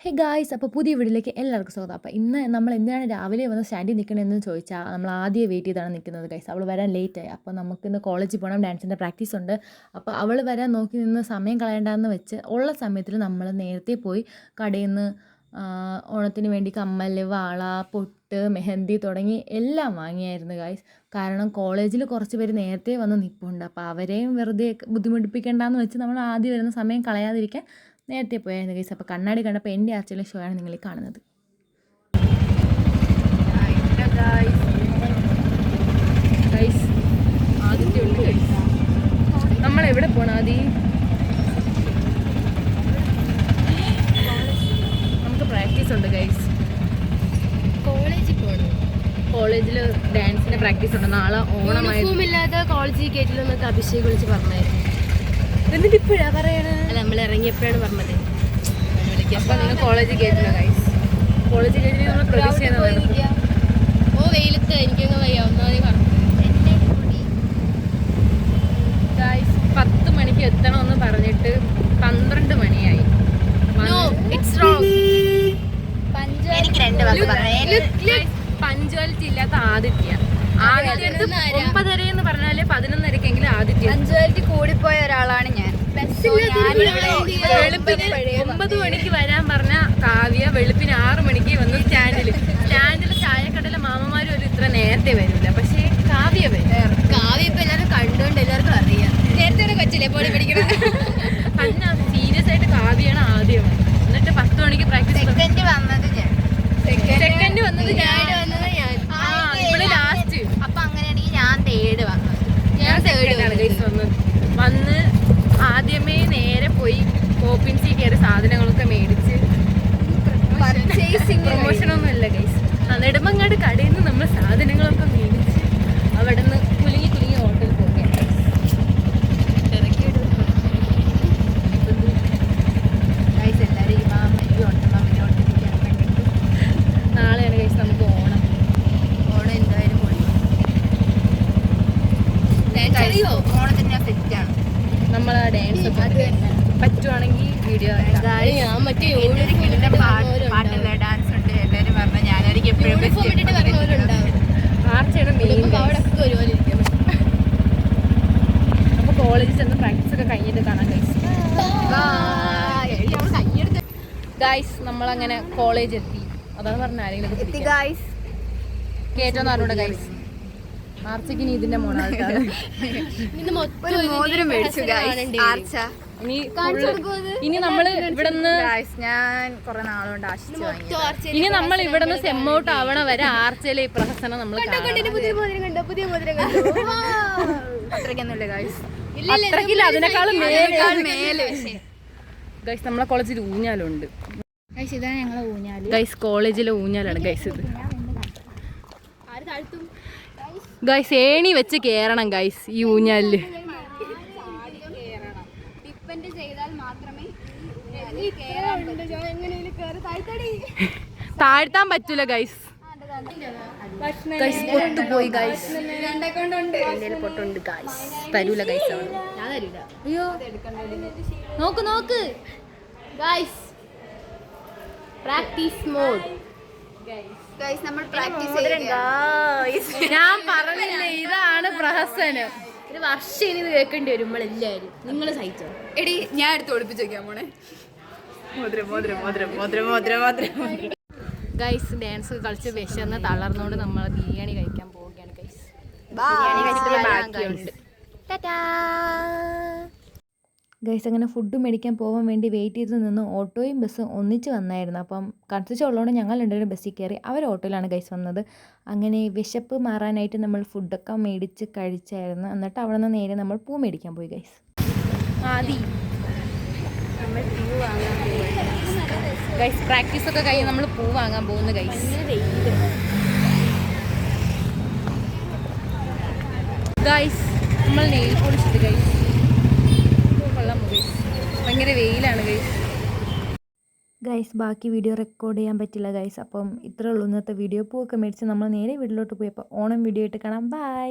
Hey guys, അപ്പോൾ പുതിയ വീഡിയോയിലേക്ക് എല്ലാവർക്കും സ്വാഗതം. അപ്പോൾ ഇന്ന് നമ്മൾ എന്തിനാണ് രാവിലെ വന്ന് സ്റ്റാൻഡിൽ നിൽക്കണമെന്ന് ചോദിച്ചാൽ നമ്മൾ ആദ്യം വെയിറ്റ് ചെയ്താണ് നിൽക്കുന്നത് ഗൈസ്. അവൾ വരാൻ ലേറ്റായി. അപ്പോൾ നമുക്കിന്ന് കോളേജിൽ പോകണം, ഡാൻസിൻ്റെ പ്രാക്ടീസ് ഉണ്ട്. അപ്പോൾ അവൾ വരാൻ നോക്കി നിന്ന് സമയം കളയണ്ടെന്ന് വെച്ച് ഉള്ള സമയത്തിൽ നമ്മൾ നേരത്തെ പോയി കടയിൽ നിന്ന് ഓണത്തിന് വേണ്ടി കമ്മൽ, വള, പൊട്ട്, മെഹന്തി തുടങ്ങി എല്ലാം വാങ്ങിയായിരുന്നു ഗൈസ്. കാരണം കോളേജിൽ കുറച്ച് പേര് നേരത്തെ വന്ന് നിൽപ്പുണ്ട്. അപ്പോൾ അവരെയും വെറുതെ ബുദ്ധിമുട്ടിപ്പിക്കേണ്ടെന്ന് വെച്ച് നമ്മൾ ആദ്യം വരുന്ന സമയം കളയാതിരിക്കാൻ നേരത്തെ പോയായിരുന്നു ഗൈസ്. അപ്പോൾ കണ്ണാടി കണ്ടപ്പോൾ എൻ്റെ ആർച്ചിലെ ഷോ ആണ് നിങ്ങൾ കാണുന്നത്. ഗൈസ് ആദ്യത്തെ ഉണ്ട് ഗൈസ്. നമ്മൾ എവിടെ പോകണം? ആദ്യം നമുക്ക് പ്രാക്ടീസ് ഉണ്ട് ഗൈസ്. കോളേജിൽ പോകണം. കോളേജിൽ ഡാൻസിൻ്റെ പ്രാക്ടീസ് ഉണ്ട്. നാളെ ഓണമായില്ലാതെ കോളേജിൽ കയറ്റില്ലെന്നൊക്കെ അഭിഷേക് വിളിച്ച് പറഞ്ഞായിരുന്നു. എന്നിട്ട് ഇപ്പോഴാ പറയണേ? അല്ല, നമ്മൾ ഇറങ്ങിയപ്പോഴാണ് പറഞ്ഞത്. അപ്പോൾ നിങ്ങൾ കോളേജിൽ കയറ്റില്ല ഗൈസ്. കോളേജിൽ കയറ്റി നമ്മൾ പ്രതീക്ഷ വെയിലത്ത് എനിക്കങ്ങ് വയ്യ. ഒന്നാമത് ഗൈസ് 10 മണിക്ക് എത്തണമെന്ന് പറഞ്ഞിട്ട് 12 മണിയായി. പഞ്ച്വാലിറ്റി ഇല്ലാത്ത ആദിത്യ 9:30 എന്ന് പറഞ്ഞാല് 11:30 ആദിത്യ. പഞ്ച്വാലിറ്റി കൂടിപ്പോയ ഒരാളാണ് ഞാൻ. വെളുപ്പിന് 9 മണിക്ക് വരാൻ പറഞ്ഞ കാവ്യ വെളുപ്പിന് 6 മണിക്ക് വന്നു സ്റ്റാൻഡിൽ ചായക്കടയിലെ മാമന്മാരും ഒരു ഇത്ര നേരത്തെ വരില്ല. പക്ഷേ കാവ്യ വരും. കാവ്യ ഇപ്പൊ എല്ലാവരും കണ്ടുകൊണ്ട് എല്ലാവർക്കും അറിയാം. നേരത്തെ കൊച്ചിലെ പോലെ പഠിക്കണം. അന്ന സീരിയസ് ആയിട്ട് കാവ്യാണ് ആദ്യം വന്നത്. എന്നിട്ട് 10 മണിക്ക് പ്രാക്ടീസ്. സെക്കൻഡ് വന്നത് ഞാൻ. ഇവിടെ ലാസ്റ്റ്. അപ്പൊ അങ്ങനെയാണെങ്കിൽ ഞാൻ തേർഡ് വന്നത്. വന്ന് ആദ്യമേ നേരെ പോയി പോപ്പിൻസിൽ കയറി സാധനങ്ങളൊക്കെ മേടിച്ച്. പ്രൊമോഷനൊന്നും അല്ല ഗൈസ്. നെടുമങ്ങാട് കടയിൽ നിന്ന് നമ്മൾ സാധനങ്ങളൊക്കെ മേടിച്ച് അവിടെ നിന്ന് കുലുങ്ങി ഹോട്ടലിൽ പോവുകയാണ്. നാളെയാണ് ഗൈസ് നമുക്ക് ഓണം. എന്തായാലും ഓണത്തിന് സെറ്റാണ്. നമ്മൾ ആ ഡാൻസ് ഒക്കെ പറ്റുവാണെങ്കിൽ വീഡിയോ പാട്ടില്ല, ഡാൻസ് ഉണ്ട്. എല്ലാവരും പറഞ്ഞാൽ ഞാനായിരിക്കും എപ്പോഴും ആർച്ചയുടെ മെയിൻ. അപ്പോൾ കോളേജിൽ ചെന്ന് പ്രാക്ടീസ് ഒക്കെ കഴിഞ്ഞിട്ട് കാണാം ഗൈസ്. ഗൈസ് നമ്മളങ്ങനെ കോളേജ് എത്തി. അതാണ് പറഞ്ഞ ആരെങ്കിലും കേറ്റോന്ന് പറഞ്ഞൂടെ ഗൈസ്. ആർച്ചയ്ക്ക് ഇനി ഇതിന്റെ മോണാൾക്കാണ്. ഇനി നമ്മൾ ഇവിടുന്ന് ഇനി നമ്മൾ ഇവിടുന്ന് സെമ്മൗട്ട് ആവണ വരെ ആർച്ചയിലെ ഈ പ്രഹസനം നമ്മൾ അത്രക്കില്ല, അതിനേക്കാളും മേലെ. ഗൈസ് നമ്മളെ കോളേജിൽ ഊഞ്ഞാലുണ്ട്. ഇതാണ് ഞങ്ങളെ ഊഞ്ഞാല് ഗൈസ്. കോളേജിലെ ഊഞ്ഞാലാണ് ഗൈസ് ഇത്. ഗൈസ് ഏണി വെച്ച് കേറണം ഗൈസ് ഈ ഊഞ്ഞാലില്. താഴ്ത്താൻ പറ്റൂല ഗൈസ്. ഗൈസ് പൊട്ടുപോയി ഗൈസ്. പൊട്ടുണ്ട് ഗൈസ്. തരൂല ഗൈസ്. അയ്യോ നോക്ക് ഗൈസ്. Practice mode. നമ്മൾ ഞാൻ പറഞ്ഞില്ലേ, ഇതാണ് പ്രഹസനം. ഒരു വർഷം ഇനി ഇത് കേൾക്കേണ്ടി വരും നമ്മളെല്ലാവരും. നിങ്ങൾ സഹിച്ചോ? എടി ഞാൻ എടുത്ത് ഒളിപ്പിച്ച് വെക്കാൻ പോണേ. ഗൈസ് ഡാൻസ് കളിച്ച് വിശന്ന് തളർന്നുകൊണ്ട് നമ്മൾ ബിരിയാണി കഴിക്കാൻ പോവുകയാണ് ഗൈസ്. ഗൈസ് അങ്ങനെ ഫുഡ് മേടിക്കാൻ പോകാൻ വേണ്ടി വെയിറ്റ് ചെയ്ത് നിന്ന് ഓട്ടോയും ബസ്സും ഒന്നിച്ച് വന്നായിരുന്നു. അപ്പം കൺഫ്യൂഷൻ ഉള്ളതുകൊണ്ട് ഞങ്ങൾ രണ്ടുപേരും ബസ്സിൽ കയറി. അവർ ഓട്ടോയിലാണ് ഗൈസ് വന്നത്. അങ്ങനെ വിശപ്പ് മാറാനായിട്ട് നമ്മൾ ഫുഡൊക്കെ മേടിച്ച് കഴിച്ചായിരുന്നു. എന്നിട്ട് അവിടെ നിന്ന് നേരെ നമ്മൾ പൂ മേടിക്കാൻ പോയി ഗൈസ്. ഗൈസ് പ്രാക്ടീസൊക്കെ കഴിഞ്ഞ് നമ്മൾ പൂ വാങ്ങാൻ പോകുന്നു ഗൈസ്. ഗൈസ് നമ്മൾ നെയിൽ പോളിച്ചിട്ട് ഗൈസ്. ഭയങ്കര വെയിലാണ് ഗൈസ്. ബാക്കി വീഡിയോ റെക്കോർഡ് ചെയ്യാൻ പറ്റില്ല ഗൈസ്. അപ്പം ഇത്രേ ഉള്ളൂ ഇന്നത്തെ വീഡിയോ. പൂവൊക്കെ മേടിച്ച് നമ്മൾ നേരെ വീട്ടിലോട്ട് പോയപ്പോൾ ഓണം വീഡിയോ ആയിട്ട് കാണാം. ബൈ.